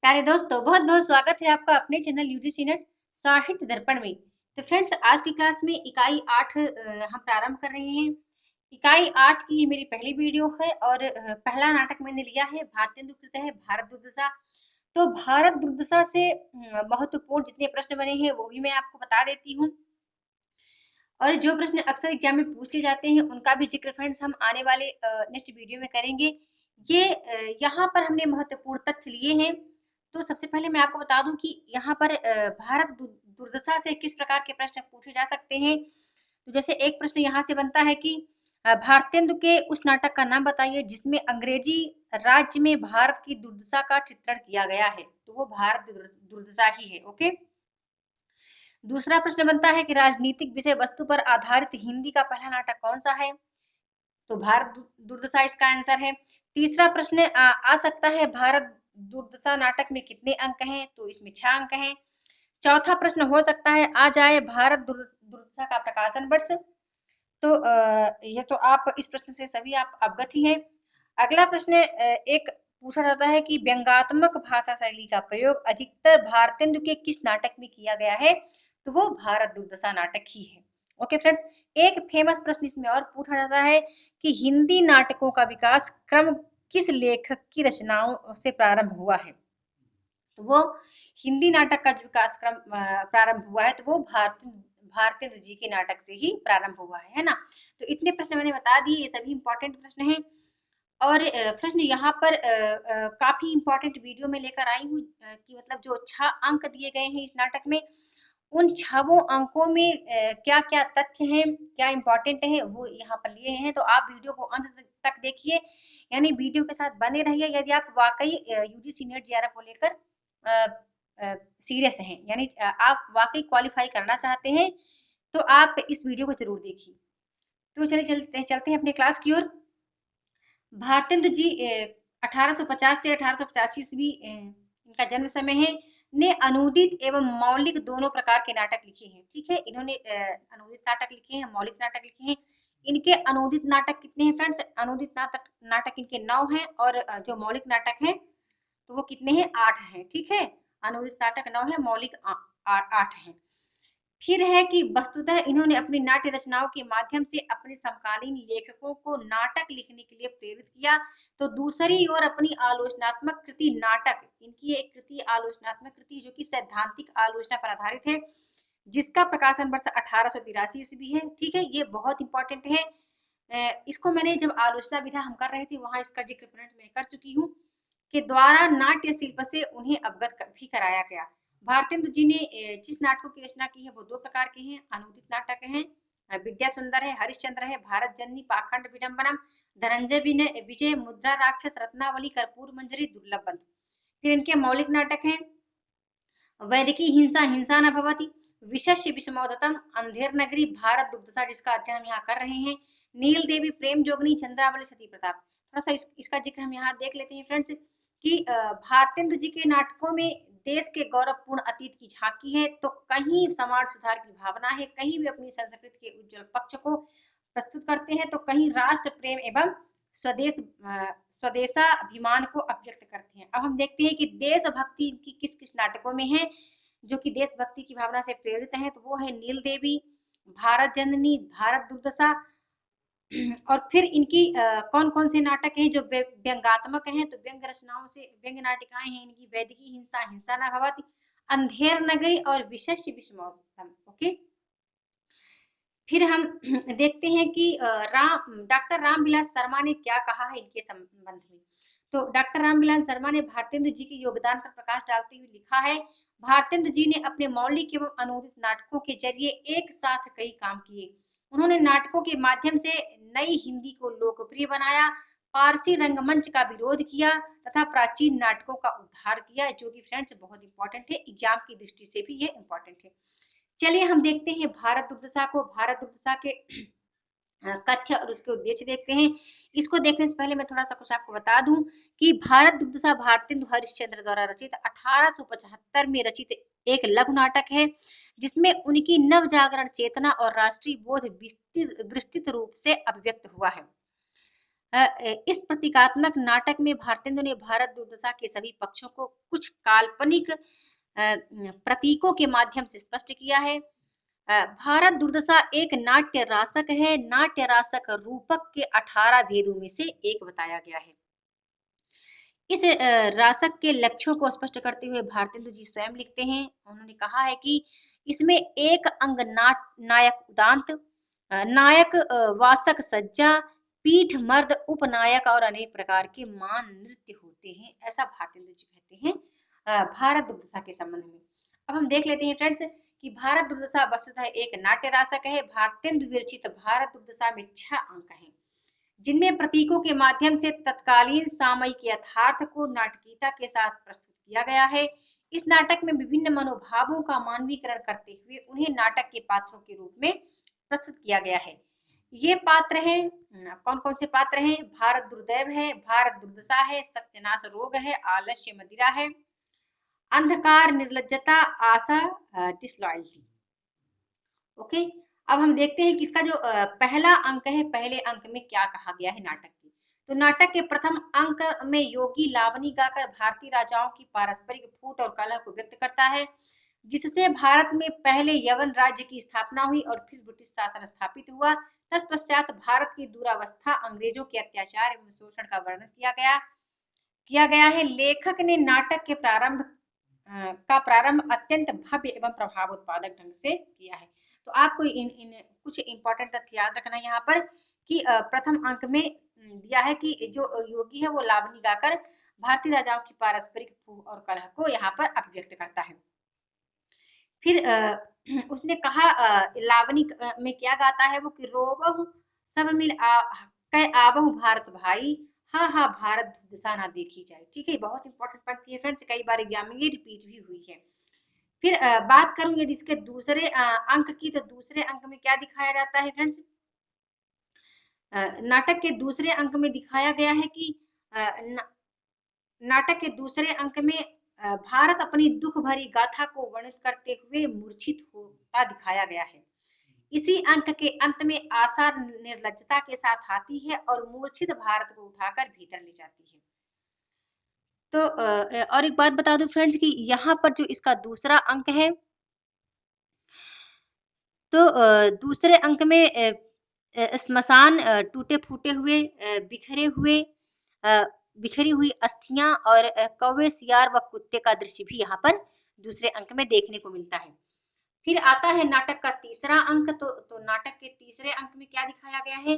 प्यारे दोस्तों, बहुत बहुत स्वागत है आपका अपने चैनल यूजीसी नेट साहित्य दर्पण में। तो फ्रेंड्स, आज की क्लास में इकाई 8 हम प्रारंभ कर रहे हैं। इकाई 8 की ये मेरी पहली वीडियो है और पहला नाटक मैंने लिया है भारतेंदु कृत है भारत दुर्दशा। तो भारत दुर्दशा से महत्वपूर्ण जितने प्रश्न बने हैं वो भी मैं आपको बता देती हूँ। और जो प्रश्न अक्सर एग्जाम में पूछे जाते हैं उनका भी जिक्र फ्रेंड्स हम आने वाले नेक्स्ट वीडियो में करेंगे। ये यहाँ पर हमने महत्वपूर्ण तथ्य लिए हैं। तो सबसे पहले मैं आपको बता दूं कि यहाँ पर भारत दुर्दशा से किस प्रकार के प्रश्न पूछे जा सकते हैं। तो जैसे एक प्रश्न यहाँ से बनता है कि भारतेंदु के उस नाटक का नाम बताइए जिसमें अंग्रेजी राज्य में भारत की दुर्दशा का चित्रण किया गया है। तो वो भारत दुर्दशा ही है। ओके। दूसरा प्रश्न बनता है कि राजनीतिक विषय वस्तु पर आधारित हिंदी का पहला नाटक कौन सा है। तो भारत दुर्दशा इसका आंसर है। तीसरा प्रश्न आ सकता है भारत दुर्दशा नाटक में कितने अंक हैं। तो इसमें 6 अंक हैं। चौथा प्रश्न हो सकता है आ जाए भारत दुर्दशा का प्रकाशन वर्ष। तो ये तो आप इस प्रश्न से सभी आप अवगत ही हैं। अगला प्रश्न एक पूछा जाता है कि व्यंग्यात्मक भाषा शैली का प्रयोग अधिकतर भारतेंदु के किस नाटक में किया गया है। तो वो भारत दुर्दशा नाटक ही है। ओके फ्रेंड्स, एक फेमस प्रश्न इसमें और पूछा जाता है कि हिंदी नाटकों का विकास क्रम किस लेखक की रचनाओं से प्रारंभ हुआ है। तो वो हिंदी नाटक का जो विकास क्रम प्रारंभ हुआ है तो वो भारतेंद्र जी के नाटक से ही प्रारंभ हुआ है ना। तो इतने प्रश्न मैंने बता दिए, ये सभी इंपॉर्टेंट प्रश्न हैं। और प्रश्न यहाँ पर काफी इंपॉर्टेंट वीडियो में लेकर आई हूँ कि मतलब जो 6 अंक दिए गए हैं इस नाटक में, उन 6 अंकों में क्या क्या तथ्य हैं, क्या इंपॉर्टेंट है वो यहाँ पर लिए हैं। तो आप वीडियो को अंत तक देखिए, यानी वीडियो के साथ बने रहिए यदि आप वाकई यूजीसी नेट जेआरएफ को लेकर सीरियस हैं, यानी आप वाकई क्वालिफाई करना चाहते हैं, तो आप इस वीडियो को जरूर देखिए। तो चलिए चलते हैं अपने क्लास की ओर। भारतेंद्र जी 1850 से 1885 ईस्वी इनका जन्म समय है। ने अनूदित एवं मौलिक दोनों प्रकार के नाटक लिखे हैं। ठीक है, इन्होंने अनूदित नाटक लिखे हैं, मौलिक नाटक लिखे हैं। इनके अनूदित नाटक कितने हैं फ्रेंड्स। अनूदित नाटक नाटक इनके 9 हैं और जो मौलिक नाटक हैं तो वो कितने हैं, 8 हैं। ठीक है, अनूदित नाटक 9 है, मौलिक 8 हैं। फिर है कि वस्तुतः इन्होंने अपनी नाट्य रचनाओं के माध्यम से अपने समकालीन लेखकों को नाटक लिखने के लिए प्रेरित किया। तो दूसरी ओर अपनी आलोचनात्मक कृति नाटक, इनकी एक कृति आलोचनात्मक कृति जो कि सैद्धांतिक आलोचना पर आधारित है, जिसका प्रकाशन वर्ष 1883 ईस्वी है। ठीक है, ये बहुत इंपॉर्टेंट है। इसको मैंने जब आलोचना विधा हम कर रहे थे वहां इसका जिक्र मैं कर चुकी हूँ के द्वारा नाट्य शिल्प से उन्हें अवगत भी कराया गया। भारतेंदु जी ने जिस नाटकों की रचना की है वो 2 प्रकार के हैं। अनूदित नाटक हैं, विद्या सुंदर है, हरिश्चंद्र है, भारत जननी, पाखंड विडंबनम, धनंजय विजय, मुद्रा राक्षस, रत्नावली, कर्पूर मंजरी, दुर्लभ बंधु। फिर इनके मौलिक नाटक हैं वैदिकी हिंसा हिंसा न भवति, विशस्य विषमोदतम, अंधेर नगरी, भारत दुग्धसा जिसका अध्ययन हम यहाँ कर रहे हैं, नील देवी, प्रेम जोगनी, चंद्रावली, सती प्रताप। थोड़ा सा इसका जिक्र हम यहाँ देख लेते हैं फ्रेंड्स कि भारतेंदु जी के नाटकों में देश के गौरवपूर्ण अतीत की झांकी है, तो कहीं समाज सुधार की भावना है, कहीं भी अपनी संस्कृति के उज्जवल पक्ष को प्रस्तुत करते हैं, तो कहीं राष्ट्र प्रेम एवं स्वदेशाभिमान को अभिव्यक्त करते हैं। अब हम देखते हैं कि देशभक्ति की किस किस नाटकों में है जो कि देशभक्ति की भावना से प्रेरित हैं। तो वो है नील देवी, भारत जननी, भारत दुर्दशा। और फिर इनकी कौन कौन से नाटक हैं जो व्यंग्यात्मक हैं। तो व्यंग रचनाओं से व्यंग नाटिकाएं हैं इनकी वैदिकी हिंसा हिंसा न भवति, अंधेर नगरी और विशस्य विषमोत्तम। ओके, फिर हम देखते हैं कि डॉक्टर रामविलास शर्मा ने क्या कहा है इनके संबंध में। तो डॉक्टर रामविलास शर्मा ने भारतेंदु जी के योगदान पर प्रकाश डालते हुए लिखा है, भारतेंदु जी ने अपने मौलिक एवं अनूदित नाटकों के जरिए एक साथ कई काम किए। उन्होंने नाटकों के माध्यम से नई हिंदी को लोकप्रिय बनाया, पारसी रंगमंच का विरोध किया तथा प्राचीन नाटकों का उद्धार किया, जो कि फ्रेंड्स बहुत इंपॉर्टेंट है, एग्जाम की दृष्टि से भी ये इंपॉर्टेंट है। चलिए हम देखते हैं भारत दुर्दशा को, भारत दुर्दशा के कथ्य और उसके उद्देश्य देखते हैं। इसको देखने से पहले मैं थोड़ा सा कुछ आपको बता दूं कि भारत दुर्दशा भारतेंदु हरिश्चंद्र द्वारा रचित 1875 में रचित एक लघु नाटक है, जिसमें उनकी नव जागरण चेतना और राष्ट्रीय बोध विस्तृत रूप से अभिव्यक्त हुआ है। इस प्रतीकात्मक नाटक में भारतेंदु ने भारत दुर्दशा के सभी पक्षों को कुछ काल्पनिक प्रतीकों के माध्यम से स्पष्ट किया है। भारत दुर्दशा एक नाट्य रासक है। नाट्य रासक रूपक के 18 भेदों में से एक बताया गया है। इस रासक के लक्ष्यों को स्पष्ट करते हुए भारतेंदु जी स्वयं लिखते हैं। उन्होंने कहा है कि इसमें एक अंग नायक उदांत, नायक वासक सज्जा, पीठ मर्द, उपनायक और अनेक प्रकार के मान नृत्य होते हैं। ऐसा भारतेंदु जी कहते हैं भारत दुर्दशा के संबंध में। अब हम देख लेते हैं फ्रेंड्स कि भारत दुर्दशा वस्तुतः एक नाट्य रासक है। भारतेंदु विरचित भारत दुर्दशा में 6 अंक हैं, जिनमें प्रतीकों के माध्यम से तत्कालीन सामयिक यथार्थ को नाटकीयता के साथ प्रस्तुत किया गया है। इस नाटक में विभिन्न मनोभावों का मानवीकरण करते हुए उन्हें नाटक के पात्रों के रूप में प्रस्तुत किया गया है। ये पात्र हैं, कौन कौन से पात्र हैं? भारत दुर्दैव है, भारत दुर्दशा है, सत्यानाश रोग है, आलस्य मदिरा है, अंधकार निर्लज्जता, आशा डिसलॉयल्टी। ओके, अब हम देखते हैं कि इसका जो पहला अंक है, पहले अंक में क्या कहा गया है नाटक की। तो नाटक के प्रथम अंक में योगी लावनी गाकर भारतीय राजाओं की पारस्परिक फूट और कलह को व्यक्त करता है, जिससे भारत में पहले यवन राज्य की स्थापना हुई और फिर ब्रिटिश शासन स्थापित हुआ। तत्पश्चात भारत की दुरावस्था, अंग्रेजों के अत्याचार एवं शोषण का वर्णन किया गया है। लेखक ने नाटक के प्रारंभ अत्यंत भव्य एवं प्रभाव उत्पादक ढंग से किया है। तो आपको इन कुछ इंपॉर्टेंट तथ्य याद रखना है यहाँ पर कि प्रथम अंक में दिया है कि जो योगी है वो लावनी गाकर भारतीय राजाओं की पारस्परिक फूट और कलह को यहाँ पर अभिव्यक्त करता है। फिर उसने कहा लावनी में क्या गाता है वो कि रोबहु सब मिल आबहु भारत भाई, हा हा भारत दुर्दशा ना देखी जाए। ठीक है, बहुत इंपॉर्टेंट पंक्ति है फ्रेंड्स, कई बार एग्जाम में ये रिपीट भी हुई है। फिर बात करूं यदि इसके दूसरे अंक की, तो दूसरे अंक में क्या दिखाया जाता है फ्रेंड्स? नाटक के दूसरे अंक में दिखाया गया है कि नाटक के दूसरे अंक में भारत अपनी दुख भरी गाथा को वर्णित करते हुए मूर्छित होता दिखाया गया है। इसी अंक के अंत में आशा निर्लज्जता के साथ आती है और मूर्छित भारत को उठाकर भीतर ले जाती है। तो और एक बात बता दूं फ्रेंड्स कि यहाँ पर जो इसका दूसरा अंक है, तो दूसरे अंक में स्मशान, टूटे फूटे हुए, बिखरी हुई अस्थियां और कौवे, सियार व कुत्ते का दृश्य भी यहाँ पर दूसरे अंक में देखने को मिलता है। फिर आता है नाटक का तीसरा अंक। तो नाटक के तीसरे अंक में क्या दिखाया गया है?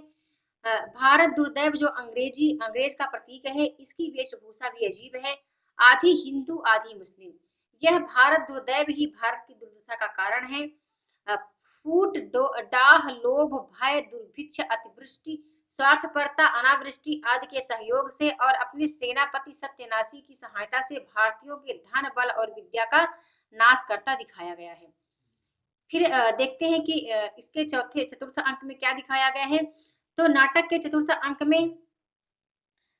भारत दुर्दैव जो अंग्रेज का प्रतीक है, इसकी वेशभूषा भी अजीब है, आधी हिंदू आधी मुस्लिम। यह भारत दुर्दैव ही भारत की दुर्दशा का कारण है। फूट, डाह, लोभ, भय, दुर्भिक्ष, अतिवृष्टि, स्वार्थपरता, अनावृष्टि आदि के सहयोग से और अपने सेनापति सत्यनाशी की सहायता से भारतीयों के धन, बल और विद्या का नाश करता दिखाया गया है। फिर देखते हैं कि इसके चतुर्थ अंक में क्या दिखाया गया है। तो नाटक के चतुर्थ अंक में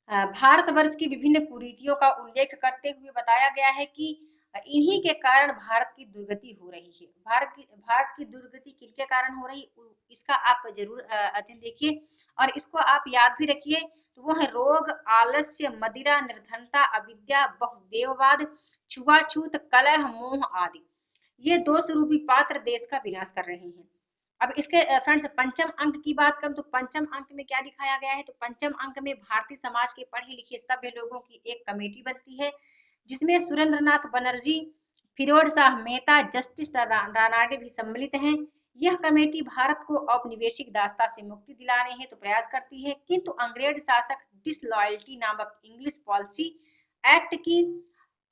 भारतवर्ष की विभिन्न कुरीतियों का उल्लेख करते हुए बताया गया है कि इन्हीं के कारण भारत की दुर्गति हो रही है। भारत की दुर्गति किनके कारण हो रही, इसका आप जरूर अध्ययन देखिए और इसको आप याद भी रखिए। तो वो है रोग, आलस्य, मदिरा, निर्धनता, अविद्या, बहुदेववाद, छुआछूत, कलह, मोह आदि। ये दोष रूपी पात्र देश का विनाश कर रहे हैं। अब इसके फ्रेंड्स पंचम अंक की बात करूं तो पंचम अंक में क्या दिखाया गया है? तो पंचम अंक में भारतीय समाज के पढ़े लिखे सभ्य लोगों की एक कमेटी बनती है, जिसमें सुरेंद्रनाथ बनर्जी, फिरोज शाह मेहता, जस्टिस रानाडे भी सम्मिलित हैं। यह कमेटी भारत को औपनिवेशिक दासता से मुक्ति दिलाने हेतु प्रयास करती है, किंतु अंग्रेज शासक डिसलॉयल्टी नामक इंग्लिश पॉलिसी एक्ट की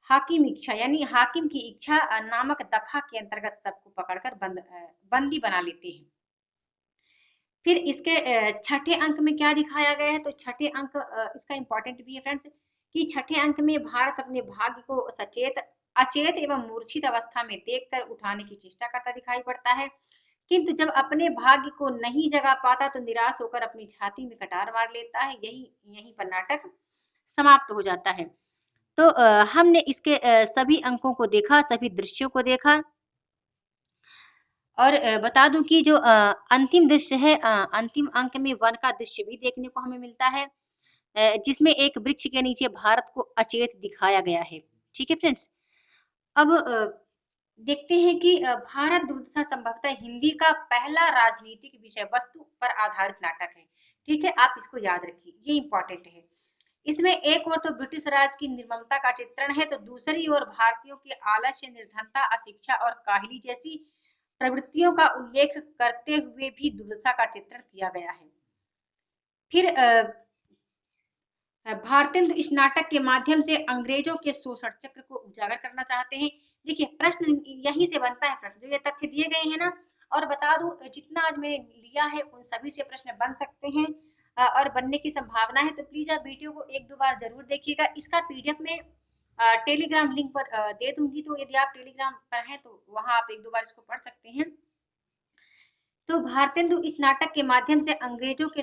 हाकिम इच्छा यानी हाकिम की इच्छा नामक दफा के अंतर्गत सबको पकड़कर बंदी बना लेते हैं। फिर इसके छठे अंक में क्या दिखाया गया है? तो छठे अंक इसका इंपॉर्टेंट भी है फ्रेंड्स कि छठे अंक में भारत अपने भाग्य को अचेत एवं मूर्छित अवस्था में देखकर उठाने की चेष्टा करता दिखाई पड़ता है, किंतु जब अपने भाग्य को नहीं जगा पाता तो निराश होकर अपनी छाती में कटार मार लेता है। यहीं पर नाटक समाप्त हो जाता है। तो हमने इसके सभी अंकों को देखा, सभी दृश्यों को देखा और बता दूं कि जो अंतिम दृश्य है, अंतिम अंक में वन का दृश्य भी देखने को हमें मिलता है। जिसमें एक वृक्ष के नीचे भारत को अचेत दिखाया गया है। ठीक है फ्रेंड्स। अब देखते हैं कि भारत दुर्दशा संभवतः हिंदी का पहला राजनीतिक विषय वस्तु पर आधारित नाटक है। ठीक है, आप इसको याद रखिए, ये इंपॉर्टेंट है। इसमें एक ओर तो ब्रिटिश राज की निर्ममता का चित्रण है, तो दूसरी ओर भारतीयों के आलस्य, निर्धनता, अशिक्षा और काहली जैसी प्रवृत्तियों का उल्लेख करते हुए भी दुर्दशा का चित्रण किया गया है। फिर भारतेंदु इस नाटक के माध्यम से अंग्रेजों के शोषण चक्र को उजागर करना चाहते हैं। देखिए, प्रश्न यहीं से बनता है। प्रश्न जो ये तथ्य दिए गए हैं ना, और बता दूं, जितना आज मैंने लिया है उन सभी से प्रश्न बन सकते हैं और बनने की संभावना है। तो प्लीज आप वीडियो को एक दो बार जरूर देखिएगा। इसका पीडीएफ में टेलीग्राम लिंक पर दे दूंगी, तो यदि आप टेलीग्राम पर हैं तो वहां आप एक दो बार इसको पढ़ सकते हैं। तो भारतेंदु इस नाटक के माध्यम से अंग्रेजों के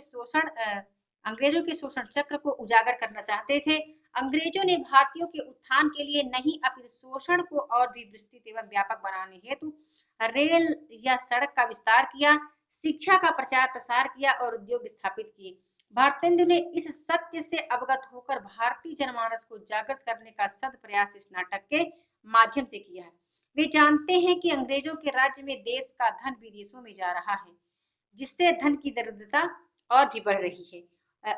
शोषण चक्र को उजागर करना चाहते थे। अंग्रेजों ने भारतीयों के उत्थान के लिए नहीं अपितु शोषण को और भी विस्तृत एवं व्यापक बनाने हेतु रेल या सड़क का विस्तार किया, शिक्षा का प्रचार प्रसार किया और उद्योग स्थापित किए। भारतेंदु ने इस सत्य से अवगत होकर भारतीय जनमानस को जागृत करने का सद प्रयास इस नाटक के माध्यम से किया है। वे जानते हैं कि अंग्रेजों के राज्य में देश का धन विदेशों में जा रहा है, जिससे धन की दरिद्रता और भी बढ़ रही है।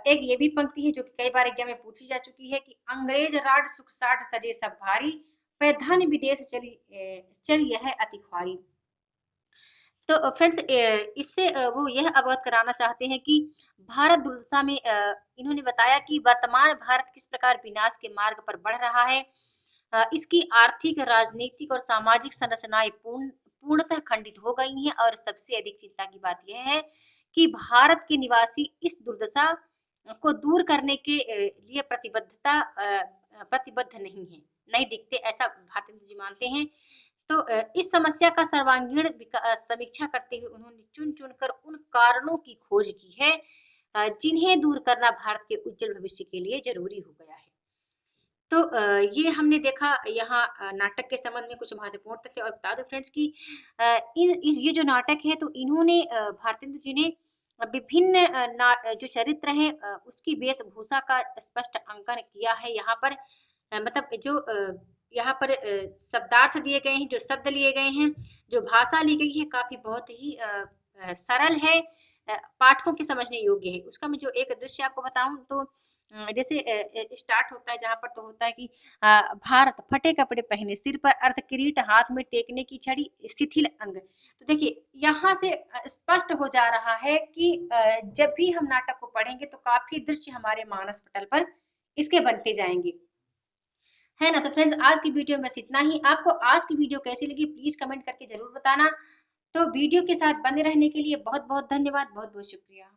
एक ये भी पंक्ति है जो कि कई बार एग्जाम में पूछी जा चुकी है कि अंग्रेज राज सुख साठ सजे सब भारी, पे धन विदेश चल यह अति ख्वारी। तो फ्रेंड्स, इससे वो यह अवगत कराना चाहते हैं कि भारत दुर्दशा में इन्होंने बताया कि वर्तमान भारत किस प्रकार विनाश के मार्ग पर बढ़ रहा है। इसकी आर्थिक, राजनीतिक और सामाजिक संरचनाएं पूर्णतः खंडित हो गई हैं और सबसे अधिक चिंता की बात यह है कि भारत के निवासी इस दुर्दशा को दूर करने के लिए प्रतिबद्ध नहीं दिखते, ऐसा भारतेंदु जी मानते हैं। तो इस समस्या का सर्वांगीण समीक्षा करते हुए उन्होंने चुन कर उन कारणों की खोज की है जिन्हें दूर करना भारत के उज्जवल भविष्य के लिए जरूरी हो गया है। तो ये हमने देखा यहाँ नाटक के संबंध में कुछ महत्वपूर्ण तथ्य। और बता दो फ्रेंड्स कि ये जो नाटक है, तो इन्होंने भारतेंदु जी ने विभिन्न जो चरित्र हैं उसकी वेशभूषा का स्पष्ट अंकन किया है। यहाँ पर मतलब जो यहाँ पर शब्दार्थ दिए गए हैं, जो शब्द लिए गए हैं, जो भाषा ली गई है, काफी बहुत ही सरल है, पाठकों के समझने योग्य है। उसका मैं जो एक दृश्य आपको बताऊं, तो जैसे स्टार्ट होता है जहाँ पर, तो होता है कि भारत फटे कपड़े पहने, सिर पर अर्ध किरीट, हाथ में टेकने की छड़ी, शिथिल अंग। तो देखिए, यहाँ से स्पष्ट हो जा रहा है कि जब भी हम नाटक को पढ़ेंगे तो काफी दृश्य हमारे मानस पटल पर इसके बनते जाएंगे, है ना। तो फ्रेंड्स, आज की वीडियो में बस इतना ही। आपको आज की वीडियो कैसी लगी प्लीज कमेंट करके जरूर बताना। तो वीडियो के साथ बने रहने के लिए बहुत बहुत धन्यवाद, बहुत बहुत शुक्रिया।